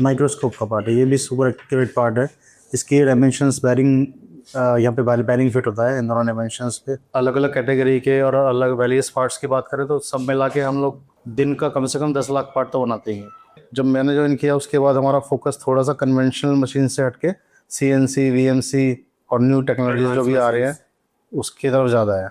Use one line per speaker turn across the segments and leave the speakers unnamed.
Microscope का part है, ये भी सुपर एक्यूरेट पार्ट है। इसकी डायमेंशंस बैरिंग यहाँ पे बैरिंग फिट होता है इन दोनों डायमेंशंस पे। अलग अलग कैटेगरी के और अलग वेरियस पार्ट्स की बात करें तो सब मिला के हम लोग दिन का कम से कम 10 लाख पार्ट तो बनाते हैं। जब मैंने ज्वाइन किया उसके बाद हमारा फोकस थोड़ा सा कन्वेंशनल मशीन से हटके CNC, VMC और न्यू टेक्नोलॉजी जो भी आ रहे हैं उसकी तरफ ज़्यादा है।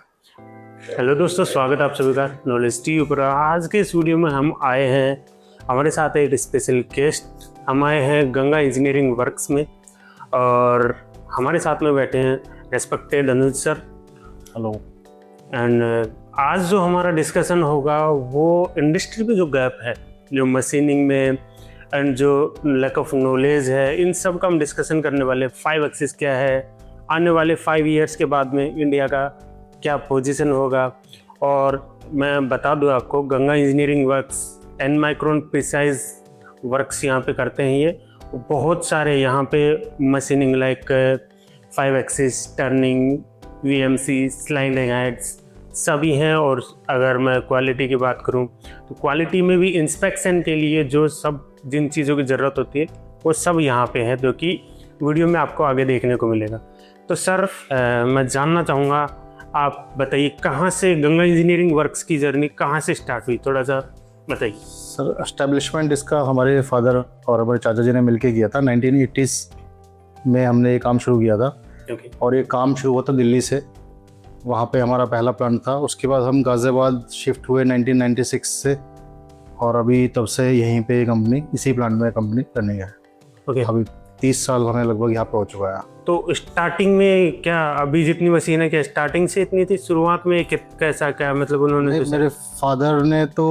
हेलो दोस्तों, स्वागत है आप सभी का नॉलेज टी पर। आज के इस वीडियो में हम आए हैं, हमारे साथ एक स्पेशल गेस्ट। हम आए हैं गंगा इंजीनियरिंग वर्क्स में और हमारे साथ में बैठे हैं respected Anuj sir.
Hello.
And आज जो हमारा डिस्कशन होगा वो इंडस्ट्री में जो गैप है, जो मशीनिंग में एंड जो लैक ऑफ नॉलेज है, इन सब का हम डिस्कशन करने वाले। 5 एक्सिस क्या है, आने वाले 5 ईयर्स के बाद में इंडिया का क्या पोजीशन होगा। और मैं बता दूं आपको, Ganga engineering works and micron precise works यहाँ पे करते हैं। ये बहुत सारे यहाँ पे machining like 5 axis, turning, VMC, sliding heads सभी हैं। और अगर मैं क्वालिटी की बात करूँ तो क्वालिटी में भी इंस्पेक्शन के लिए जो सब जिन चीज़ों की ज़रूरत होती है वो सब यहाँ पे है, जो कि वीडियो में आपको आगे देखने को मिलेगा। तो सर मैं जानना चाहूँगा, आप बताइए कहाँ से गंगा इंजीनियरिंग वर्क्स की जर्नी कहाँ से स्टार्ट हुई, थोड़ा सा बताइए।
सर एस्टेब्लिशमेंट इसका हमारे फादर और हमारे चाचा जी ने मिलके किया था। 1980s में हमने ये काम शुरू किया था। और ये काम शुरू हुआ था दिल्ली से, वहाँ पे हमारा पहला प्लांट था। उसके बाद हम गाज़ियाबाद शिफ्ट हुए 1996 से, और अभी तब से यहीं पे कंपनी, इसी प्लांट में कंपनी रनिंग है। अभी 30 साल हमें लगभग यहाँ पे हो चुका है।
तो स्टार्टिंग में क्या अभी जितनी मशीन है, क्या स्टार्टिंग से इतनी थी, शुरुआत में कैसा क्या मतलब उन्होंने?
मेरे फादर ने तो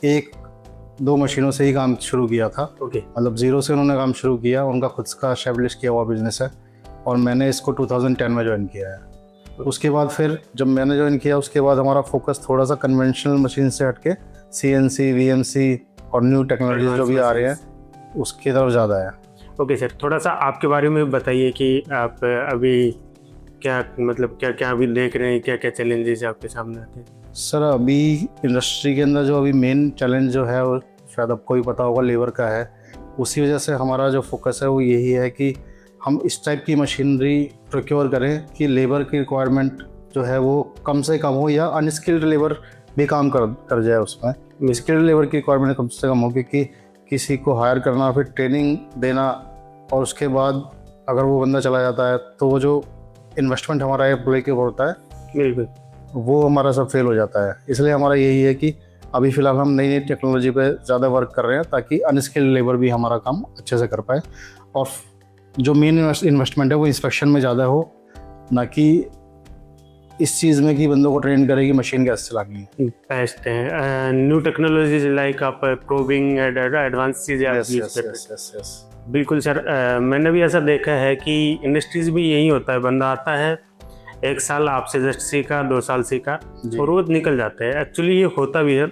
1-2 मशीनों से ही काम शुरू किया था। मतलब ज़ीरो से उन्होंने काम शुरू किया। उनका खुद का एस्टेब्लिश किया हुआ बिजनेस है और मैंने इसको 2010 में ज्वाइन किया है। उसके बाद फिर जब मैंने ज्वाइन किया उसके बाद हमारा फोकस थोड़ा सा कन्वेंशनल मशीन से हटके CNC, VMC और न्यू टेक्नोलॉजी जो भी आ रहे हैं उसकी तरफ ज़्यादा है।
ओके सर, थोड़ा सा आपके बारे में बताइए कि आप अभी क्या मतलब क्या अभी देख रहे हैं, क्या क्या चैलेंजेस आपके सामने आते हैं?
सर अभी इंडस्ट्री के अंदर जो अभी मेन चैलेंज जो है वो शायद आपको ही पता होगा, लेबर का है। उसी वजह से हमारा जो फोकस है वो यही है कि हम इस टाइप की मशीनरी प्रोक्योर करें कि लेबर की रिक्वायरमेंट जो है वो कम से कम हो, या अनस्किल्ड लेबर भी काम कर जाए उसमें। स्किल्ड लेबर की रिक्वायरमेंट कम से कम हो, क्योंकि किसी को हायर करना, फिर ट्रेनिंग देना, और उसके बाद अगर वो बंदा चला जाता है तो वो जो इन्वेस्टमेंट हमारा एम्प्लॉय के ऊपर होता है,
बिल्कुल, वो
हमारा सब फेल हो जाता है। इसलिए हमारा यही है कि अभी फ़िलहाल हम नई नई टेक्नोलॉजी पे ज़्यादा वर्क कर रहे हैं ताकि अनस्किल्ड लेबर भी हमारा काम अच्छे से कर पाए, और जो मेन इन्वेस्टमेंट है वो इंस्पेक्शन में ज़्यादा हो, ना कि इस चीज़ में कि बंदों को ट्रेन करें कि मशीन कैसे चलानी है।
बेस्ट है न्यू टेक्नोलॉजीज लाइक आप प्रोबिंग एडवांस चीज़ें आप यूज़ करते हैं। बिल्कुल सर, मैंने भी ऐसा देखा है कि इंडस्ट्रीज भी यही होता है, बंदा आता है 1 साल आपसे जस्ट सीखा, 2 साल सीखा और वो निकल जाते हैं। एक्चुअली ये होता भी है,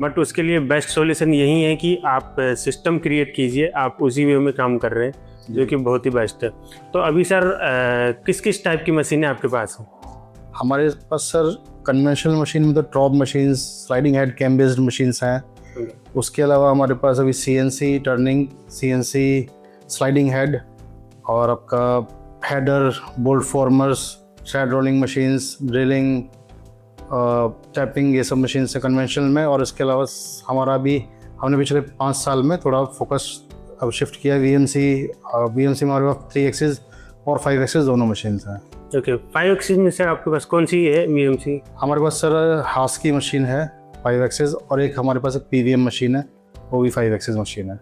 बट उसके लिए बेस्ट सॉल्यूशन यही है कि आप सिस्टम क्रिएट कीजिए। आप उसी वे में काम कर रहे हैं, जो कि बहुत ही बेस्ट है। तो अभी सर किस किस टाइप की मशीनें आपके पास हैं?
हमारे पास सर कन्वेंशनल मशीन में तो Traub machine, sliding head, cam based machines हैं। उसके अलावा हमारे पास अभी CNC turning, CNC sliding head, और आपका header, bolt formers, thread rolling machines, drilling, tapping, ये सब मशीन से कन्वेंशनल में। और इसके अलावा हमने पिछले 5 साल में थोड़ा फोकस अब शिफ्ट किया VMC में हमारे पास 3 एक्सिस और 5 एक्सिस दोनों मशीन्स हैं।
ओके, 5 एक्सिस में सर आपके पास कौन सी है VMC?
हमारे पास सर हास की मशीन है 5 एक्सिस, और एक हमारे पास एक PVM मशीन है, वो भी 5 एक्सिस मशीन है।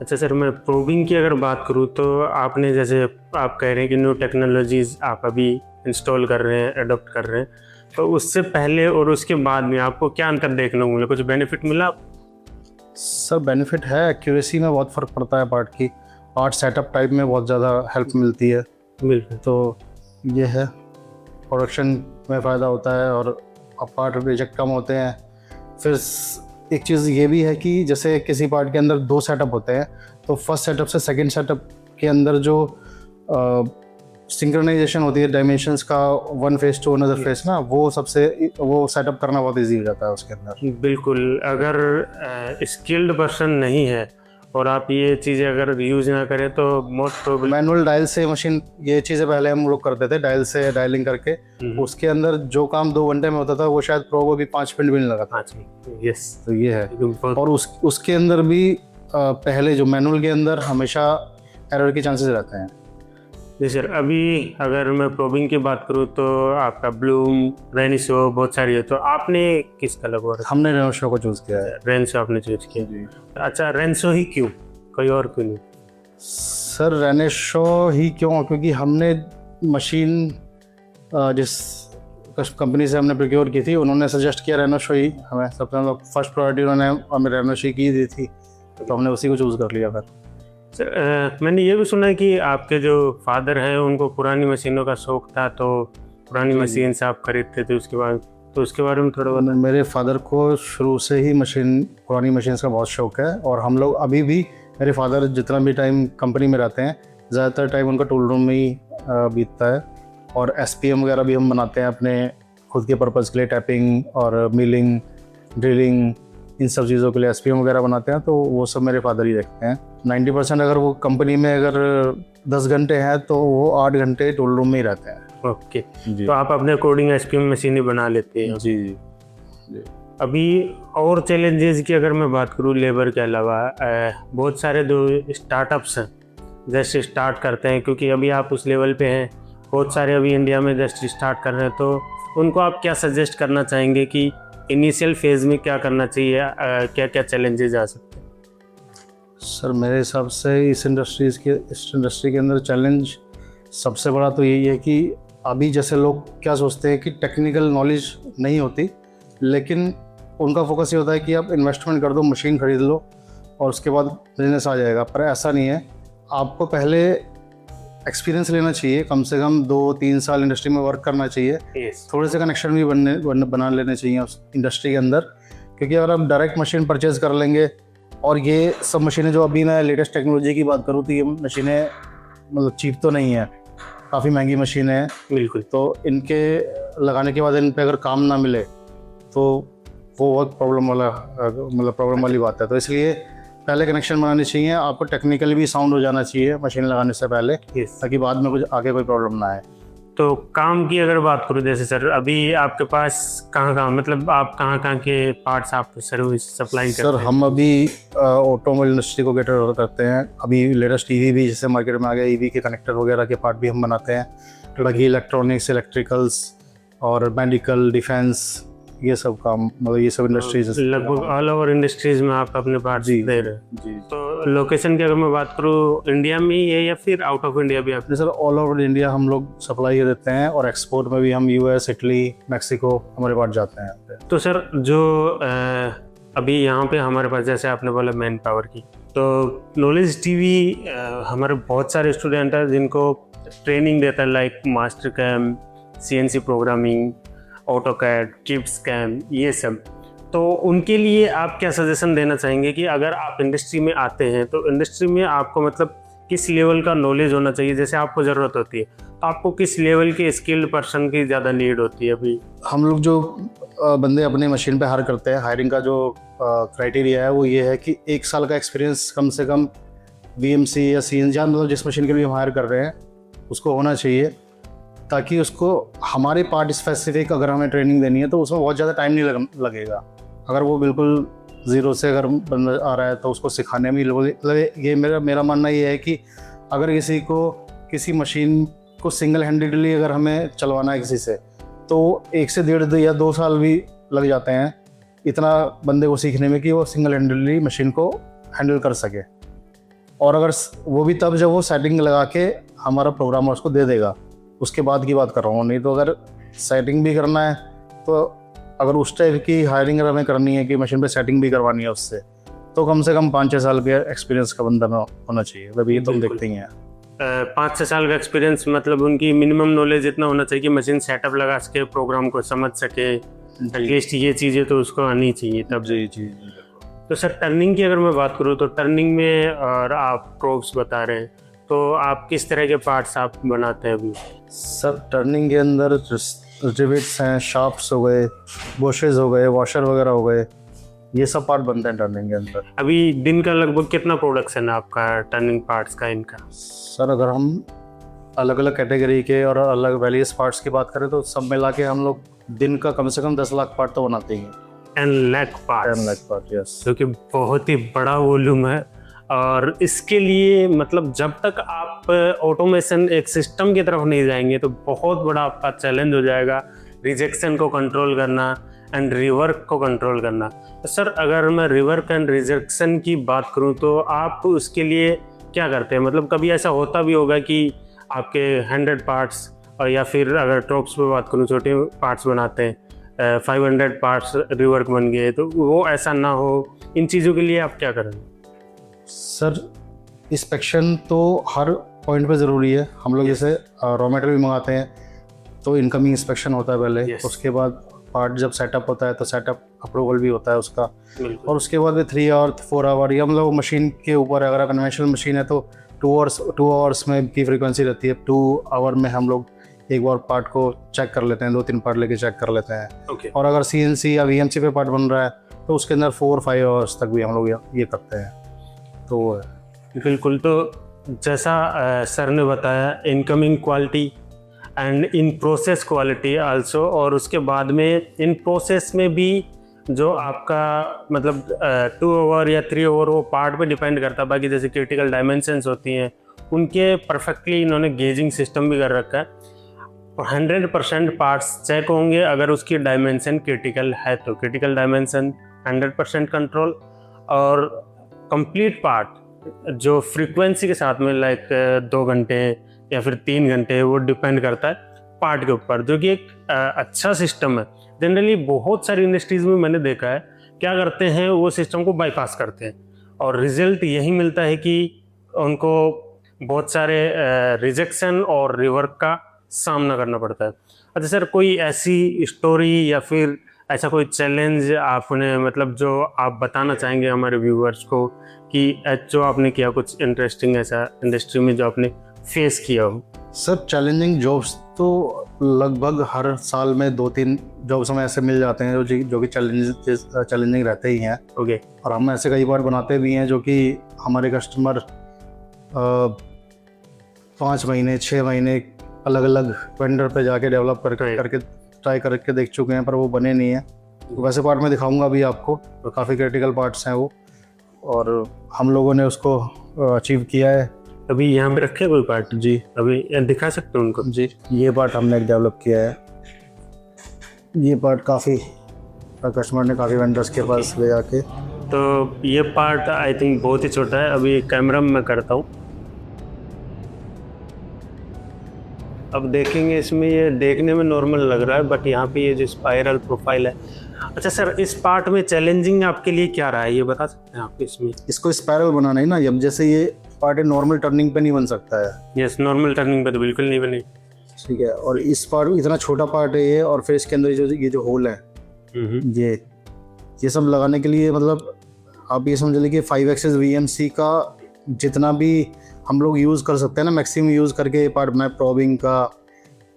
अच्छा सर, मैं प्रोबिंग की अगर बात करूँ तो आपने जैसे आप कह रहे हैं कि न्यू टेक्नोलॉजीज़ आप अभी इंस्टॉल कर रहे हैं, अडॉप्ट कर रहे हैं, तो उससे पहले और उसके बाद में आपको क्या अंतर देखने को मिला, कुछ बेनिफिट मिला?
सर बेनिफिट है, एक्यूरेसी में बहुत फ़र्क पड़ता है पार्ट सेटअप टाइप में बहुत ज़्यादा हेल्प मिलती है।
बिल्कुल,
तो ये है, प्रोडक्शन में फ़ायदा होता है और पार्ट रिजेक्ट कम होते हैं। फिर एक चीज़ ये भी है कि जैसे किसी पार्ट के अंदर 2 सेटअप होते हैं, तो फर्स्ट सेटअप से सेकंड सेटअप के अंदर जो सिंक्रोनाइजेशन होती है डायमेंशंस का, one face to another face ना, वो सेटअप करना बहुत इजी हो जाता है उसके अंदर।
बिल्कुल, अगर स्किल्ड पर्सन नहीं है और आप ये चीज़ें अगर यूज़ ना करें तो मोस्ट प्रोबेबल
मैनुअल डायल से मशीन, ये चीज़ें पहले हम लोग करते थे डायल से डायलिंग करके, उसके अंदर जो काम 2 घंटे में होता था वो शायद प्रो को भी 5 मिनट भी नहीं लगा था।
5 मिनट, यस।
तो ये है।
बहुत
और उसके अंदर भी पहले जो मैनुअल के अंदर हमेशा एरर के चांसेस रहते हैं।
जी सर, अभी अगर मैं प्रोबिंग की बात करूँ तो आपका ब्लूम, रेनिसो बहुत सारी है, तो आपने किसका लगवा रखा?
हमने रेनोशो को चूज़ किया है।
रेंसो आपने चूज किया।
जी
अच्छा, रेंसो ही क्यों, कोई और क्यों नहीं?
सर, रेनेशो ही क्यों? क्योंकि हमने मशीन जिस कंपनी से हमने प्रोक्योर की थी उन्होंने सजेस्ट किया रेनोशो ही हमें, सबसे फर्स्ट प्रायोरिटी उन्होंने हमें रेनोशो की दी थी, तो हमने उसी को चूज़ कर लिया फिर।
सर, मैंने ये भी सुना है कि आपके जो फादर हैं उनको पुरानी मशीनों का शौक था, तो पुरानी मशीन से आप खरीदते थे उसके बाद, तो उसके बारे में थोड़ा बताएं।
मेरे फादर को शुरू से ही पुरानी मशीन का बहुत शौक है, और हम लोग अभी भी, मेरे फादर जितना भी टाइम कंपनी में रहते हैं ज़्यादातर टाइम उनका टूल रूम में ही बीतता है। और SPM वगैरह भी हम बनाते हैं अपने खुद के पर्पज़ के लिए, टैपिंग और मिलिंग, ड्रिलिंग, इन सब चीज़ों के लिए SPM वगैरह बनाते हैं, तो वो सब मेरे फादर ही देखते हैं। 90% अगर वो कंपनी में अगर 10 घंटे हैं तो वो 8 घंटे टूल रूम में ही रहते हैं।
ओके, तो आप अपने अकॉर्डिंग SPM मशीन ही बना लेते हैं।
जी जी जी।
अभी और चैलेंजेस की अगर मैं बात करूँ लेबर के अलावा, बहुत सारे जो स्टार्टअप्स हैं जस्ट स्टार्ट करते हैं, क्योंकि अभी आप उस लेवल पे हैं, बहुत सारे अभी इंडिया में जस्ट स्टार्ट कर रहे हैं, तो उनको आप क्या सजेस्ट करना चाहेंगे कि इनिशियल फेज में क्या करना चाहिए, क्या क्या चैलेंजेस आ सकते हैं?
सर, मेरे हिसाब से इस इंडस्ट्री के अंदर चैलेंज सबसे बड़ा तो यही है कि अभी जैसे लोग क्या सोचते हैं कि टेक्निकल नॉलेज नहीं होती, लेकिन उनका फोकस ये होता है कि आप इन्वेस्टमेंट कर दो, मशीन खरीद लो और उसके बाद बिजनेस आ जाएगा। पर ऐसा नहीं है, आपको पहले एक्सपीरियंस लेना चाहिए, कम से कम 2-3 साल इंडस्ट्री में वर्क करना चाहिए। थोड़े से कनेक्शन भी बना लेने चाहिए उस इंडस्ट्री के अंदर, क्योंकि अगर आप डायरेक्ट मशीन परचेज़ कर लेंगे, और ये सब मशीनें जो अभी मैं लेटेस्ट टेक्नोलॉजी की बात करूँ तो ये मशीनें मतलब चीप तो नहीं है, काफ़ी महंगी मशीनें हैं।
बिल्कुल।
तो इनके लगाने के बाद इन पे अगर काम ना मिले तो वो बहुत प्रॉब्लम वाली बात है। तो इसलिए पहले कनेक्शन बनानी चाहिए, आपको टेक्निकली भी साउंड हो जाना चाहिए मशीन लगाने से पहले, ताकि बाद में कुछ आगे कोई प्रॉब्लम ना आए।
तो काम की अगर बात करूँ, जैसे सर अभी आपके पास कहाँ मतलब आप कहाँ के पार्ट्स आप सर्विस सप्लाई करते हैं?
सर, हम अभी ऑटोमोबाइल इंडस्ट्री को कैटर करते हैं। अभी लेटेस्ट EV भी जैसे मार्केट में आ गया, EV के कनेक्टर वगैरह के पार्ट भी हम बनाते हैं। बाकी इलेक्ट्रॉनिक्स, इलेक्ट्रिकल्स और मेडिकल, डिफेंस, ये सब काम, मतलब ये सब इंडस्ट्रीज
लगभग ऑल ओवर इंडस्ट्रीज में आप अपने पार्ट्स दे रहे हैं।
जी।
तो लोकेशन की अगर मैं बात करूँ, इंडिया में ही है या फिर आउट ऑफ इंडिया भी आप?
सर, ऑल ओवर इंडिया हम लोग सप्लाई देते हैं, और एक्सपोर्ट में भी हम US, इटली, मैक्सिको हमारे पास जाते हैं।
तो सर जो अभी यहाँ पे हमारे पास, जैसे आपने बोला मैन पावर की, तो नॉलेज टीवी हमारे बहुत सारे स्टूडेंट हैं जिनको ट्रेनिंग देता है, like master cam, CNC programming, AutoCAD, kids cam, ये सब। तो उनके लिए आप क्या सजेशन देना चाहेंगे कि अगर आप इंडस्ट्री में आते हैं तो इंडस्ट्री में आपको मतलब किस लेवल का नॉलेज होना चाहिए? जैसे आपको ज़रूरत होती है तो आपको किस लेवल के स्किल्ड पर्सन की ज़्यादा नीड होती है? अभी
हम लोग जो बंदे अपने मशीन पे हायर करते हैं, हायरिंग का जो क्राइटेरिया है वो ये है कि 1 साल का एक्सपीरियंस कम से कम VMC या CNC, मतलब जिस मशीन के लिए हम हायर कर रहे हैं उसको होना चाहिए, ताकि उसको हमारे पार्ट स्पेसिफिक अगर हमें ट्रेनिंग देनी है तो उसमें बहुत ज़्यादा टाइम नहीं लगेगा। अगर वो बिल्कुल ज़ीरो से अगर बंदा आ रहा है तो उसको सिखाने में ये मेरा मानना ये है कि अगर किसी मशीन को सिंगल हैंडेडली अगर हमें चलवाना है किसी से, तो 1 से 1.5 या 2 साल भी लग जाते हैं इतना बंदे को सीखने में कि वो सिंगल हैंडेडली मशीन को हैंडल कर सके। और अगर वो भी तब जब वो सेटिंग लगा के हमारा प्रोग्रामर उसको दे देगा, उसके बाद की बात कर रहा हूँ। नहीं तो अगर सेटिंग भी करना है, तो अगर उस टाइप की हायरिंग अगर हमें करनी है कि मशीन पे सेटिंग भी करवानी है उससे, तो कम से कम 5-6 साल के एक्सपीरियंस का बंदा होना चाहिए। तभी ये तुम देखते ही हैं
5-6 साल का एक्सपीरियंस, मतलब उनकी मिनिमम नॉलेज इतना होना चाहिए कि मशीन सेटअप लगा सके, प्रोग्राम को समझ सके, एटलीस्ट ये चीज़ें तो उसको आनी चाहिए तब।
जी।
तो सर टर्निंग की अगर मैं बात करूँ तो टर्निंग में, और आप प्रोब्स बता रहे हैं, तो आप किस तरह के पार्ट्स आप बनाते हैं अभी?
सर, टर्निंग के अंदर रिवेट्स हैं, शाफ्ट्स हो गए, बुशेस हो गए, वॉशर वगैरह हो गए, ये सब पार्ट बनते हैं टर्निंग के अंदर।
अभी दिन का लगभग कितना प्रोडक्शन है आपका टर्निंग पार्ट्स का इनका?
सर अगर हम अलग अलग कैटेगरी के और अलग वेरियस पार्ट्स की बात करें तो सब मिला के हम लोग दिन का कम से कम 10 लाख पार्ट तो बनाते ही हैं।
10 lakh parts?
10 lakh part, yes.
जो कि बहुत ही बड़ा वॉल्यूम है। और इसके लिए मतलब जब तक आप ऑटोमेशन एक सिस्टम की तरफ नहीं जाएंगे तो बहुत बड़ा आपका चैलेंज हो जाएगा रिजेक्शन को कंट्रोल करना एंड रिवर्क को कंट्रोल करना। तो सर अगर मैं रिवर्क एंड रिजेक्शन की बात करूं तो आप उसके लिए क्या करते हैं? मतलब कभी ऐसा होता भी होगा कि आपके 100 पार्ट्स और या फिर अगर ट्रॉप्स पे बात करूं छोटे पार्ट्स बनाते हैं 500 पार्ट्स रिवर्क बन गए, तो वो ऐसा ना हो, इन चीज़ों के लिए आप क्या करेंगे?
सर इंस्पेक्शन तो हर पॉइंट पे ज़रूरी है। हम लोग जैसे रॉ मटेरियल भी मंगाते हैं तो इनकमिंग इंस्पेक्शन होता है पहले।
Yes.
उसके बाद पार्ट जब सेटअप होता है तो सेटअप अप्रूवल भी होता है उसका।
बिल्कुल।
और उसके बाद 3 आवर 4 आवर या मतलब मशीन के ऊपर, अगर कन्वेंशनल मशीन है तो 2 आवर्स में की फ्रीक्वेंसी रहती है। 2 आवर में हम लोग एक बार पार्ट को चेक कर लेते हैं, 2-3 पार्ट लेके चेक कर लेते हैं।
Okay.
और अगर CNC या VMC पे पार्ट बन रहा है तो उसके अंदर 4-5 आवर्स तक भी हम लोग ये करते हैं। तो
बिल्कुल। तो जैसा सर ने बताया, incoming quality and in process quality also, और उसके बाद में इन प्रोसेस में भी जो आपका मतलब 2 आवर या 3 आवर वो पार्ट पे डिपेंड करता है। बाकी जैसे क्रिटिकल डायमेंशंस होती हैं उनके परफेक्टली इन्होंने गेजिंग सिस्टम भी कर रखा है। 100% पार्ट्स चेक होंगे अगर उसकी डायमेंशन क्रिटिकल है तो क्रिटिकल डायमेंशन 100% कंट्रोल, और कंप्लीट पार्ट जो फ्रीक्वेंसी के साथ में लाइक 2 घंटे या फिर 3 घंटे, वो डिपेंड करता है पार्ट के ऊपर, जो कि एक अच्छा सिस्टम है। जनरली बहुत सारी इंडस्ट्रीज में मैंने देखा है क्या करते हैं, वो सिस्टम को बाईपास करते हैं और रिजल्ट यही मिलता है कि उनको बहुत सारे रिजेक्शन और रिवर्क का सामना करना पड़ता है। अच्छा सर, कोई ऐसी स्टोरी या फिर ऐसा कोई चैलेंज आपने मतलब जो आप बताना चाहेंगे हमारे व्यूअर्स को कि जो आपने किया कुछ इंटरेस्टिंग ऐसा इंडस्ट्री में जो आपने फेस किया हो?
सर चैलेंजिंग जॉब्स तो लगभग हर साल में 2-3 जॉब्स हमें ऐसे मिल जाते हैं जो कि चैलेंजिंग रहते ही हैं।
ओके।
और हम ऐसे कई बार बनाते भी हैं जो कि हमारे कस्टमर 5 महीने 6 महीने अलग अलग वेंडर पे जाके डेवलप करके ट्राई करके देख चुके हैं, पर वो बने नहीं हैं। तो वैसे पार्ट मैं दिखाऊंगा अभी आपको, तो काफ़ी क्रिटिकल पार्ट्स हैं वो, और हम लोगों ने उसको अचीव किया है।
अभी यहाँ पे रखे कोई पार्ट? जी अभी दिखा सकते हैं उनको?
जी, ये पार्ट हमने डेवलप किया है। ये पार्ट काफ़ी कस्टमर ने काफ़ी वेंडर्स के पास ले जाके।
तो ये पार्ट आई थिंक बहुत ही छोटा है, अभी कैमरा में मैं करता हूँ। अब देखेंगे इसमें, ये देखने में नॉर्मल लग रहा है बट यहाँ पे ये जो स्पाइरल प्रोफाइल है। अच्छा सर, इस पार्ट में चैलेंजिंग आपके लिए क्या रहा है, ये बता सकते हैं आप? इसमें इसको
स्पाइरल बनाना है ना, जब जैसे ये पार्ट नॉर्मल टर्निंग पे नहीं बन सकता है।
यस, नॉर्मल टर्निंग पे तो बिल्कुल नहीं बनी।
ठीक है, और इस पार्ट इतना छोटा पार्ट है ये, और फिर इसके अंदर ये जो होल है ये सब लगाने के लिए, मतलब आप ये समझ लीजिए कि 5 एक्सेस VMC का जितना भी हम लोग यूज़ कर सकते हैं ना, मैक्सिमम यूज़ करके ये पार्ट बनाए। प्रॉबिंग का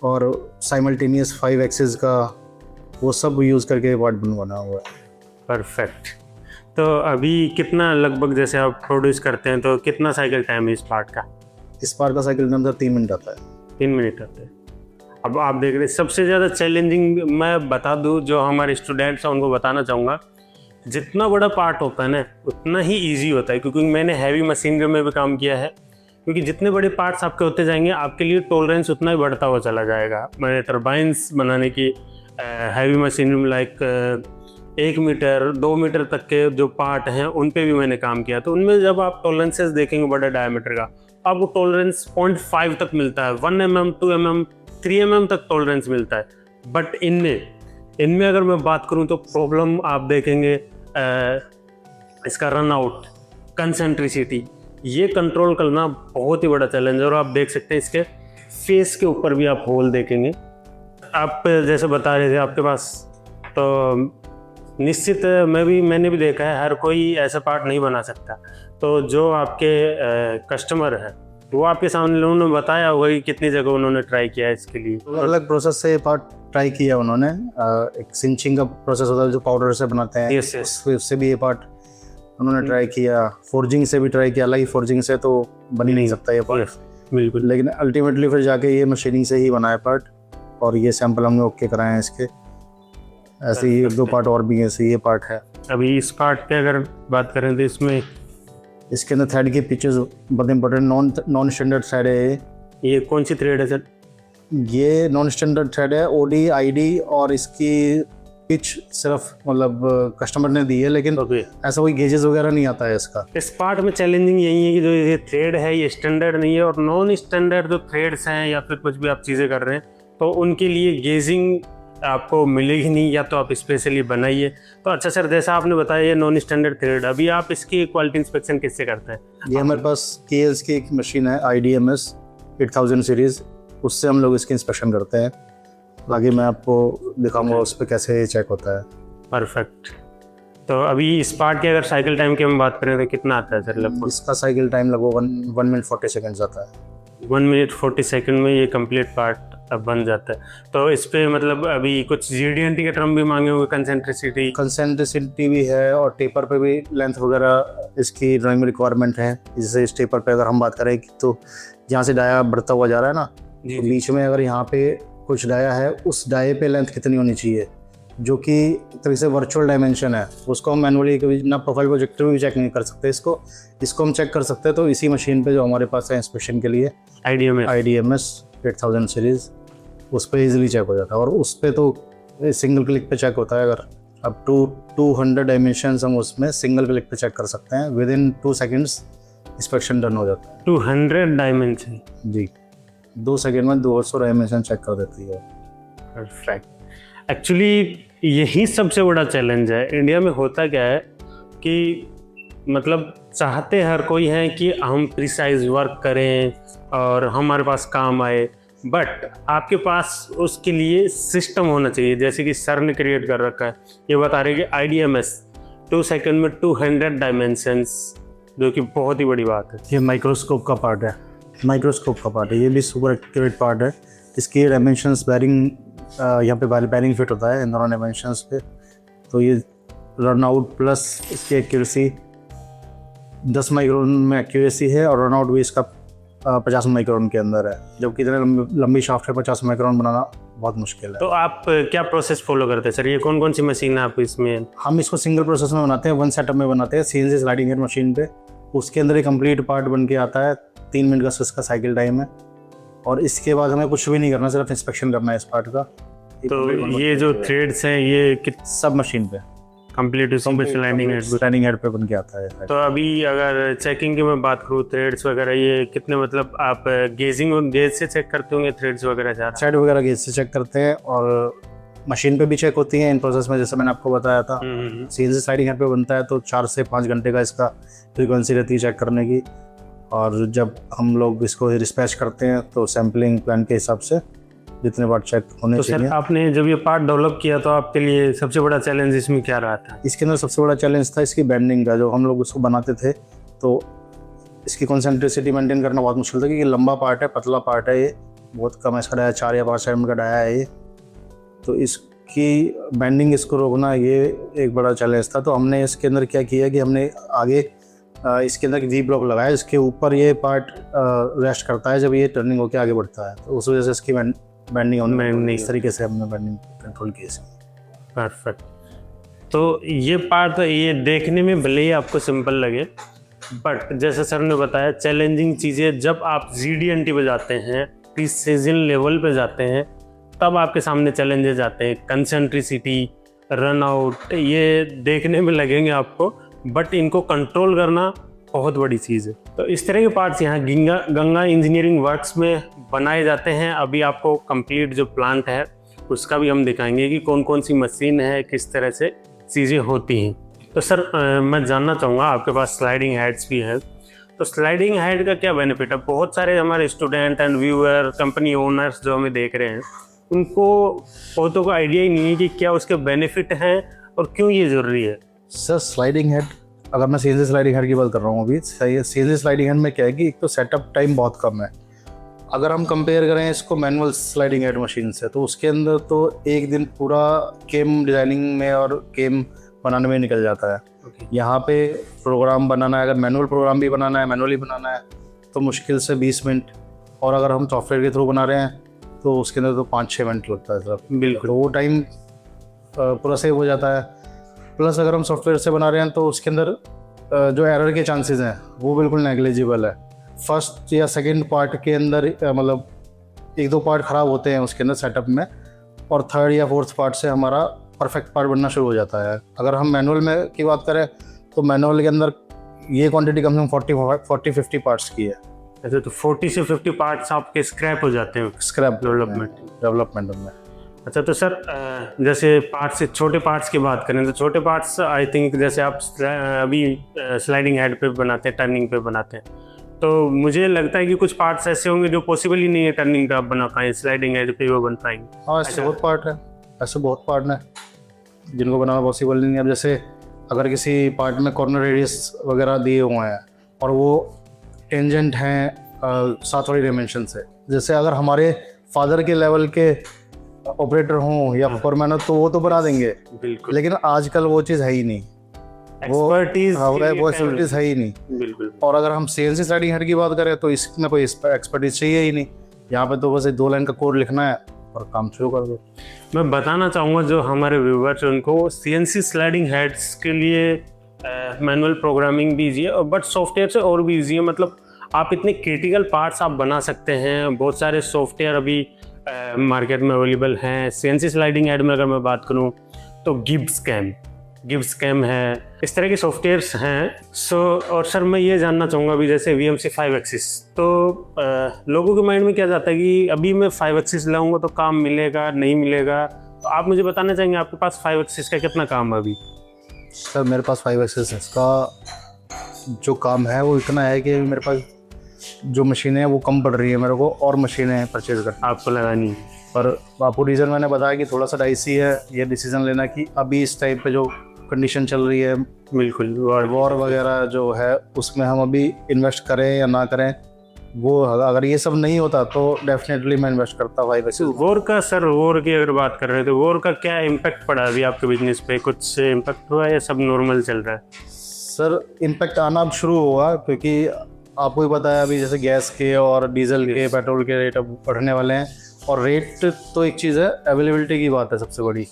और साइमल्टेनियस 5 एक्सेस का, वो सब यूज़ करके ये पार्ट बनवाना हुआ है।
परफेक्ट। तो अभी कितना लगभग जैसे आप प्रोड्यूस करते हैं तो कितना साइकिल टाइम है इस पार्ट का?
इस पार्ट का साइकिल टाइम 3 मिनट आता है।
3 मिनट आते हैं। अब आप देख रहे हैं सबसे ज़्यादा चैलेंजिंग मैं बता दूं, जो हमारे स्टूडेंट्स हैं उनको बताना चाहूँगा, जितना बड़ा पार्ट होता है ना उतना ही ईजी होता है, क्योंकि मैंने हैवी मशीनरी में भी काम किया है। क्योंकि जितने बड़े पार्ट्स आपके होते जाएंगे आपके लिए टॉलरेंस उतना ही बढ़ता हुआ चला जाएगा। मैंने टर्बाइंस बनाने की हैवी मशीनरी में लाइक 1 मीटर 2 मीटर तक के जो पार्ट हैं उन पे भी मैंने काम किया। तो उनमें जब आप टॉलरेंसेस देखेंगे बड़े डायमीटर का, आपको टॉलरेंस 0.5 तक मिलता है, 1 mm 2 mm 3 mm तक टॉलरेंस मिलता है। बट इनमें अगर मैं बात करूं तो प्रॉब्लम आप देखेंगे इसका रन आउट, कंसेंट्रिसिटी, ये कंट्रोल करना बहुत ही बड़ा चैलेंज है। और आप देख सकते हैं इसके फेस के ऊपर भी आप होल देखेंगे। आप जैसे बता रहे थे आपके पास, तो निश्चित मैंने भी देखा है हर कोई ऐसा पार्ट नहीं बना सकता। तो जो आपके कस्टमर हैं वो आपके सामने उन्होंने बताया होगा कि कितनी जगह उन्होंने ट्राई किया है इसके लिए।
अलग अलग प्रोसेस से पार्ट ट्राई किया उन्होंने। एक सिंचिंग का प्रोसेस होता है जो पाउडर से बनाते हैं,
Yes, yes.
उससे भी ये पार्ट उन्होंने ट्राई किया। फोर्जिंग से भी ट्राई किया, हालांकि फोर्जिंग से तो बन ही नहीं सकता ये पार्ट,
बिल्कुल।
लेकिन अल्टीमेटली फिर जाके ये मशीनिंग से ही बना है पार्ट, और ये सैंपल हमने ओके कराए हैं इसके। ऐसे ही 1-2 पार्ट और भी हैं, ऐसे ये पार्ट है।
अभी इस पार्ट पे अगर बात करें तो इसमें
इसके अंदर थ्रेड की पिचेस बहुत इंपॉर्टेंट, नॉन स्टैंडर्ड थ्रेड है
ये कौन सी थ्रेड है सर?
ये नॉन स्टैंडर्ड थ्रेड है, ओडी आईडी, और इसकी पिच सिर्फ मतलब कस्टमर ने दी है, लेकिन
ओके।
ऐसा कोई गेजेस वगैरह नहीं आता है इसका।
इस पार्ट में चैलेंजिंग यही है कि जो ये थ्रेड है ये स्टैंडर्ड नहीं है, और नॉन स्टैंडर्ड जो थ्रेड्स हैं या फिर कुछ भी आप चीज़ें कर रहे हैं तो उनके लिए गेजिंग आपको मिलेगी नहीं, या तो आप स्पेशली बनाइए। तो अच्छा सर, जैसा आपने बताया ये नॉन स्टैंडर्ड थ्रेड, अभी आप इसकी क्वालिटी इंस्पेक्शन किससे करते हैं?
ये हमारे पास KLS की एक मशीन है IDMS 8000 सीरीज, उससे हम लोग इसकी इंस्पेक्शन करते हैं। आगे मैं आपको दिखाऊंगा उस पर कैसे चेक होता है।
परफेक्ट। तो अभी इस पार्ट की अगर साइकिल टाइम की हम बात करें तो कितना आता है सर लगभग?
इसका साइकिल टाइम लगभग 1 मिनट 40 सेकेंड्स आता है।
1 मिनट 40 सेकंड में ये कंप्लीट पार्ट अब बन जाता है। तो इस पे मतलब अभी कुछ GD&T के टर्म भी मांगे होंगे, कंसेंट्रिसिटी
भी है, और टेपर पे भी लेंथ वगैरह इसकी ड्राइंग में रिक्वायरमेंट है। जैसे इस टेपर पे अगर हम बात करें तो जहाँ से डाया बढ़ता हुआ जा रहा है ना, तो बीच में अगर यहाँ पे कुछ डाया है, उस डाये पे लेंथ कितनी होनी चाहिए, जो कि एक तरह से वर्चुअल डायमेंशन है। उसको हम मैनुअली कभी ना प्रोफाइल प्रोजेक्टर में भी चेक नहीं कर सकते, इसको हम चेक कर सकते हैं। तो इसी मशीन पे जो हमारे पास है इंस्पेक्शन के लिए IDMS 8000 सीरीज, उस पर ईजिली चेक हो जाता है। और उस पर तो सिंगल क्लिक पे चेक होता है। अगर अब 200 डायमेंशंस हम उसमें सिंगल क्लिक पे चेक कर सकते हैं, with in 2 seconds inspection done हो जाता है।
200 डायमेंशन?
जी, 2 सेकेंड में 200 डायमेंशन चेक कर देती है।
परफेक्ट। एक्चुअली यही सबसे बड़ा चैलेंज है। इंडिया में होता क्या है कि मतलब चाहते हर कोई है कि हम प्रिसाइज वर्क करें और हमारे पास काम आए, बट आपके पास उसके लिए सिस्टम होना चाहिए। जैसे कि सर ने क्रिएट कर रखा है, ये बता रहे कि IDMS 2 सेकंड में 200 डायमेंशंस, जो कि बहुत ही बड़ी बात है।
ये माइक्रोस्कोप का पार्ट है, ये भी सुपर एक्यूरेट पार्ट है। इसकी डायमेंशंस बैरिंग, यहाँ पे बैरिंग फिट होता है इन दोनों डायमेंशंस पे। तो ये रन आउट प्लस इसकी एक्यूरेसी 10 माइक्रोन में एक्यूरेसी है, और रन आउट भी इसका 50 माइक्रोन के अंदर है। जबकि इतने लंबी शाफ्ट है, 50 माइक्रोन बनाना बहुत मुश्किल है।
तो आप क्या प्रोसेस फॉलो करते हैं सर? ये कौन कौन सी मशीन है आप इसमें? हम
इसको सिंगल प्रोसेस में बनाते हैं, 1 सेटअप में बनाते हैं, CNC स्लाइडिंग हेड मशीन पे। उसके अंदर एक कंप्लीट पार्ट बन के आता है, 3 मिनट का इसका साइकिल टाइम है, और इसके बाद हमें कुछ भी नहीं करना, सिर्फ इंस्पेक्शन करना है इस पार्ट का।
तो ये जो थ्रेड्स हैं ये
सब मशीन पे
कंप्लीट
स्लाइडिंग हेड पे बन के आता है।
तो अभी अगर चेकिंग की मैं बात करूँ, थ्रेड्स वगैरह ये कितने, मतलब आप गेज से चेक करते होंगे थ्रेड्स वगैरह?
थ्रेड वगैरह गेज से चेक करते हैं, और मशीन पे भी चेक होती है इन प्रोसेस में। जैसे मैंने आपको बताया था, CNC स्लाइडिंग हेड पे बनता है, तो 4 से 5 घंटे का इसका फ्रीक्वेंसी रहती है चेक करने की। और जब हम लोग इसको डिस्पैच करते हैं तो सैम्पलिंग प्लान के हिसाब से जितने बार चेक होने
तो
चाहिए।
सर आपने जब ये पार्ट डेवलप किया तो आपके लिए सबसे बड़ा चैलेंज इसमें क्या रहा था?
इसके अंदर सबसे बड़ा चैलेंज था इसकी बेंडिंग का। जो हम लोग उसको बनाते थे तो इसकी कॉन्सेंट्रिसिटी मेंटेन करना बहुत मुश्किल था, क्योंकि लंबा पार्ट है, पतला पार्ट है, ये बहुत कम इसका डाया 4 या 5 mm का डाया है ये। तो इसकी बेंडिंग, इसको रोकना, ये एक बड़ा चैलेंज था। तो हमने इसके अंदर क्या किया कि हमने आगे इसके अंदर वी ब्लॉक लगाया, इसके ऊपर ये पार्ट रेस्ट करता है जब ये टर्निंग होकर आगे बढ़ता है। तो उस वजह से इसकी बेंडिंग होने, इस तरीके से हमने बेंडिंग कंट्रोल की इसकी।
परफेक्ट। तो ये पार्ट ये देखने में भले ही आपको सिंपल लगे, बट जैसे सर ने बताया चैलेंजिंग चीज़ें जब आप GD&T पे जाते हैं, प्रिसीजन लेवल पे जाते हैं, तब आपके सामने चैलेंजेस आते हैं। कंसेंट्रिसिटी, रन आउट, ये देखने में लगेंगे आपको, बट इनको कंट्रोल करना बहुत बड़ी चीज़ है। तो इस तरह के पार्ट्स यहाँ गंगा इंजीनियरिंग वर्क्स में बनाए जाते हैं। अभी आपको कंप्लीट जो प्लांट है उसका भी हम दिखाएंगे कि कौन कौन सी मशीन है, किस तरह से चीज़ें होती हैं। तो सर मैं जानना चाहूँगा, आपके पास स्लाइडिंग हेड्स भी है, तो स्लाइडिंग हेड का क्या बेनिफिट है? बहुत सारे हमारे student and viewer, company owners जो हमें देख रहे हैं, उनको बहुतों को आइडिया ही नहीं है कि क्या उसके बेनिफिट हैं और क्यों ये ज़रूरी है।
सर स्लाइडिंग हेड अगर मैं सीएनसी स्लाइडिंग हेड की बात कर रहा हूँ अभी, सीएनसी स्लाइडिंग हेड में क्या है कि एक तो सेटअप टाइम बहुत कम है। अगर हम कंपेयर करें इसको मैनुअल स्लाइडिंग हेड मशीन से, तो उसके अंदर तो एक दिन पूरा केम डिज़ाइनिंग में और केम बनाने में निकल जाता है। यहाँ पे प्रोग्राम बनाना है, अगर मैनुअल प्रोग्राम भी बनाना है, मैनुअली बनाना है, तो मुश्किल से 20 मिनट, और अगर हम सॉफ्टवेयर के थ्रू बना रहे हैं तो उसके अंदर तो 5-6 मिनट लगता है सर।
बिल्कुल,
तो वो टाइम पूरा सेव हो जाता है। प्लस अगर हम सॉफ्टवेयर से बना रहे हैं तो उसके अंदर जो एरर के चांसेस हैं वो बिल्कुल नेग्लिजिबल है। फर्स्ट या सेकंड पार्ट के अंदर मतलब 1-2 पार्ट ख़राब होते हैं उसके अंदर सेटअप में, और थर्ड या फोर्थ पार्ट से हमारा परफेक्ट पार्ट बनना शुरू हो जाता है। अगर हम मैनुअल में की बात करें तो मैनुअल के अंदर ये क्वांटिटी कम से कम 40-50 पार्ट्स की है।
ऐसे तो 40 से 50 पार्ट्स आपके स्क्रैप हो जाते हैं
स्क्रैप
डेवलपमेंट में। अच्छा, तो सर जैसे पार्ट्स से छोटे पार्ट्स की बात करें तो छोटे पार्ट्स आई थिंक जैसे आप अभी स्लाइडिंग हेड पे बनाते हैं, टर्निंग पे बनाते हैं, तो मुझे लगता है कि कुछ पार्ट्स ऐसे होंगे जो पॉसिबल ही नहीं है टर्निंग पे आप बना पाएँ, स्लाइडिंग हेड पे वो बन पाएंगे।
हाँ, ऐसे बहुत पार्ट है, ऐसे बहुत पार्ट हैं जिनको बनाना पॉसिबल नहीं है। अब जैसे अगर किसी पार्ट में कॉर्नर रेडियस वगैरह दिए हुए हैं और वो टेंजेंट हैं 7 वाली डायमेंशन से, जैसे अगर हमारे फादर के लेवल के ऑपरेटर हों या फोरमैन हो तो वो तो बना देंगे,
बिल्कुल,
लेकिन आजकल वो चीज़ है ही नहीं, वो एक्सपर्टीज है ही नहीं।
बिल्कुल।
और अगर हम सीएनसी स्लाइडिंग हेड की बात करें तो इसमें कोई एक्सपर्टीज चाहिए ही नहीं। यहाँ पे तो बस 2 लाइन का कोड लिखना है और काम शुरू कर दो।
मैं बताना चाहूँगा जो हमारे व्यूवर्स हैं उनको, सीएनसी स्लाइडिंग हेड्स के लिए मैनुअल प्रोग्रामिंग भी ईजी है और बट सॉफ्टवेयर से और भी ईजी है। मतलब आप इतने क्रिटिकल पार्ट्स आप बना सकते हैं, बहुत सारे सॉफ्टवेयर अभी मार्केट में अवेलेबल हैं। सीएनसी स्लाइडिंग हेड में अगर मैं बात करूँ तो गिब्सकैम है, इस तरह के सॉफ्टवेयर्स हैं। और सर मैं ये जानना चाहूँगा अभी जैसे VMC 5 एक्सिस, तो लोगों के माइंड में क्या जाता है कि अभी मैं 5 एक्सिस लाऊंगा तो काम मिलेगा नहीं मिलेगा, तो आप मुझे बताना चाहेंगे आपके पास 5 एक्सिस का कितना काम है अभी?
सर मेरे पास 5 एक्सिस का जो काम है वो इतना है कि मेरे पास जो मशीनें हैं वो कम पड़ रही है मेरे को, और मशीनें परचेज कर
आपको लगानी।
पर आपको रीज़न मैंने बताया कि थोड़ा सा डाइसी है ये डिसीजन लेना कि अभी इस टाइप पे जो कंडीशन चल रही है,
बिल्कुल,
वॉर वगैरह जो है उसमें हम अभी इन्वेस्ट करें या ना करें, वो अगर ये सब नहीं होता तो डेफिनेटली मैं इन्वेस्ट करता 5 एक्सिस।
वॉर की अगर बात कर रहे हैं तो वॉर का क्या इम्पैक्ट पड़ा अभी आपके बिजनेस पे? कुछ इम्पैक्ट हुआ या सब नॉर्मल चल रहा है?
सर इम्पैक्ट आना अब शुरू हुआ, क्योंकि आपको ही पता है अभी जैसे गैस के और डीजल के पेट्रोल के रेट अब बढ़ने वाले हैं। और रेट तो एक चीज़ है, अवेलेबिलिटी की बात है सबसे बड़ी।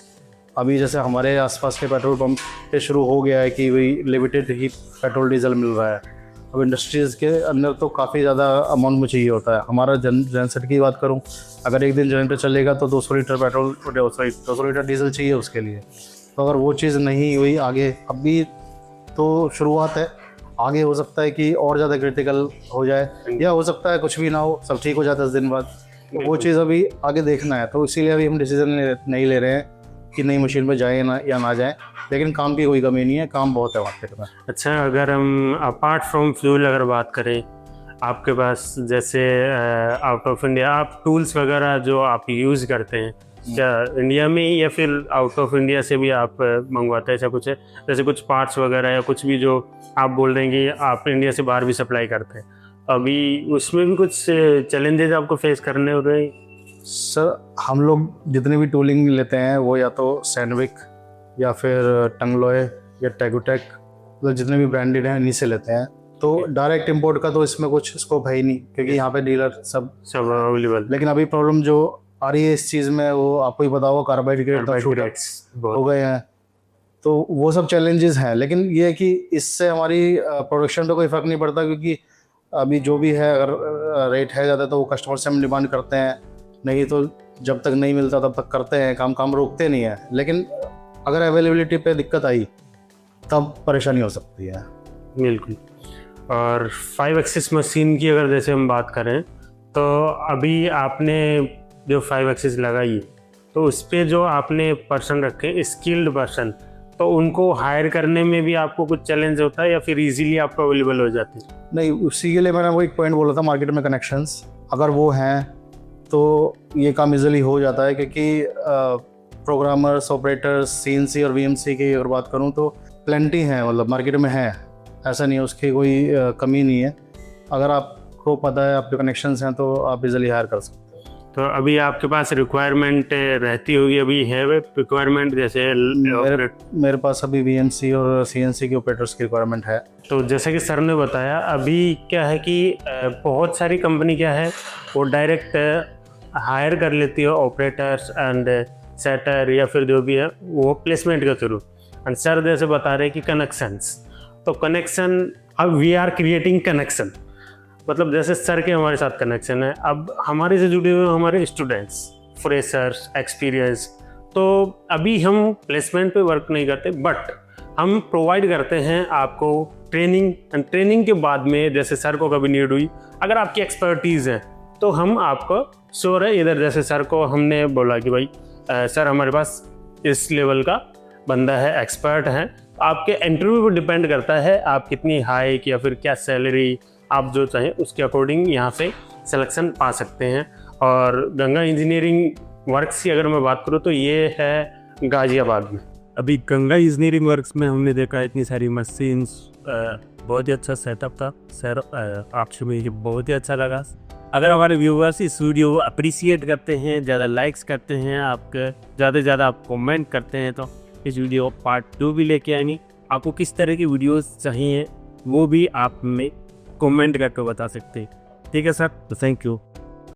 अभी जैसे हमारे आसपास के पेट्रोल पंप पे शुरू हो गया है कि वही लिमिटेड ही पेट्रोल डीजल मिल रहा है। अब इंडस्ट्रीज़ के अंदर तो काफ़ी ज़्यादा अमाउंट में चाहिए होता है। हमारा जनरेटर की बात करूं, अगर एक दिन जनरेटर चलेगा तो 200 लीटर पेट्रोल 200 लीटर डीजल चाहिए उसके लिए। तो अगर वो चीज़ नहीं हुई आगे, अभी तो शुरुआत है, आगे हो सकता है कि और ज़्यादा क्रिटिकल हो जाए, या हो सकता है कुछ भी ना हो, सब ठीक हो जाए 10 दिन बाद। तो वो चीज़ अभी आगे देखना है, तो इसीलिए अभी हम डिसीजन नहीं ले रहे हैं कि नई मशीन में जाए ना या ना जाए। लेकिन काम की कोई कमी नहीं है, काम बहुत है मार्केट में।
अच्छा, अगर हम अपार्ट फ्रॉम फ्यूल अगर बात करें, आपके पास जैसे आउट ऑफ इंडिया आप टूल्स वगैरह जो आप यूज़ करते हैं, क्या इंडिया में ही या फिर आउट ऑफ इंडिया से भी आप मंगवाते हैं? ऐसा कुछ है जैसे कुछ पार्ट्स वगैरह या कुछ भी जो आप बोल रहे हैं कि आप इंडिया से बाहर भी सप्लाई करते हैं, अभी उसमें भी कुछ चैलेंजेस आपको फेस करने हो रहे हैं?
सर हम लोग जितने भी टूलिंग लेते हैं वो या तो सैंडविक या फिर टंगलोय या टैगुटेक, मतलब जितने भी ब्रांडेड हैं इन्हीं से लेते हैं। तो डायरेक्ट इंपोर्ट का तो इसमें कुछ स्कोप है ही नहीं, क्योंकि यहाँ पे डीलर सब
अवेलेबल।
लेकिन अभी प्रॉब्लम जो आ रही है इस चीज़ में, वो आपको ही पता होगा, कार्बोहाइड्रेट हो गए हैं, तो वो सब चैलेंजेस हैं। लेकिन ये है कि इससे हमारी प्रोडक्शन पे कोई फ़र्क नहीं पड़ता, क्योंकि अभी जो भी है अगर रेट है ज़्यादा तो वो कस्टमर से हम डिमांड करते हैं, नहीं तो जब तक नहीं मिलता तब तक करते हैं, काम रोकते नहीं है। लेकिन अगर अवेलेबिलिटी पे दिक्कत आई तब परेशानी हो सकती है।
बिल्कुल। और 5 एक्सिस मशीन की अगर जैसे हम बात करें तो अभी आपने जो 5 एक्सिस लगाई तो उस पर जो आपने पर्सन रखे स्किल्ड पर्सन, तो उनको हायर करने में भी आपको कुछ चैलेंज होता है या फिर इजीली आपको अवेलेबल हो जाते हैं?
नहीं, उसी के लिए मैंने वो एक पॉइंट बोला था, मार्केट में कनेक्शंस अगर वो हैं तो ये काम इजीली हो जाता है, क्योंकि प्रोग्रामर्स, ऑपरेटर्स, CNC और VMC की अगर बात करूं तो प्लेंटी हैं, मतलब मार्केट में है। ऐसा नहीं है, उसकी कोई कमी नहीं है। अगर आपको पता है, आपके कनेक्शंस हैं, तो आप इजीली हायर कर सकते हैं।
तो अभी आपके पास रिक्वायरमेंट रहती होगी, अभी है वे रिक्वायरमेंट जैसे
मेरे पास अभी VNC और CNC के ऑपरेटर्स की रिक्वायरमेंट है।
तो जैसे कि सर ने बताया, अभी क्या है कि बहुत सारी कंपनी क्या है वो डायरेक्ट हायर कर लेती है ऑपरेटर्स एंड सेटर या फिर जो भी है वो प्लेसमेंट के थ्रू। एंड सर जैसे बता रहे कि कनेक्शंस, तो कनेक्शन अब वी आर क्रिएटिंग कनेक्शन, मतलब जैसे सर के हमारे साथ कनेक्शन है, अब हमारे से जुड़े हुए हमारे स्टूडेंट्स, फ्रेशर्स, एक्सपीरियंस। तो अभी हम प्लेसमेंट पे वर्क नहीं करते, बट हम प्रोवाइड करते हैं आपको ट्रेनिंग, एंड ट्रेनिंग के बाद में जैसे सर को कभी नीड हुई, अगर आपकी एक्सपर्टीज़ है तो हम आपको श्योर है, इधर जैसे सर को हमने बोला कि भाई सर हमारे पास इस लेवल का बंदा है, एक्सपर्ट है, आपके इंटरव्यू पर डिपेंड करता है आप कितनी हाई या फिर क्या सैलरी आप जो चाहें उसके अकॉर्डिंग यहाँ से सिलेक्शन पा सकते हैं। और गंगा इंजीनियरिंग वर्क्स की अगर मैं बात करूँ तो ये है गाजियाबाद में।
अभी गंगा इंजीनियरिंग वर्क्स में हमने देखा इतनी सारी मशीन्स, बहुत ही अच्छा सेटअप था सर, आपसे मुझे बहुत ही अच्छा लगा। अगर हमारे व्यूवर्स इस वीडियो को अप्रिशिएट करते हैं, ज़्यादा लाइक्स करते हैं, आपके ज़्यादा से ज़्यादा आप कमेंट करते हैं, तो इस वीडियो पार्ट 2 भी लेके आएंगे। आपको किस तरह की वीडियोस चाहिए वो भी आप में कमेंट करके बता सकते हैं। ठीक है सर, तो थैंक यू।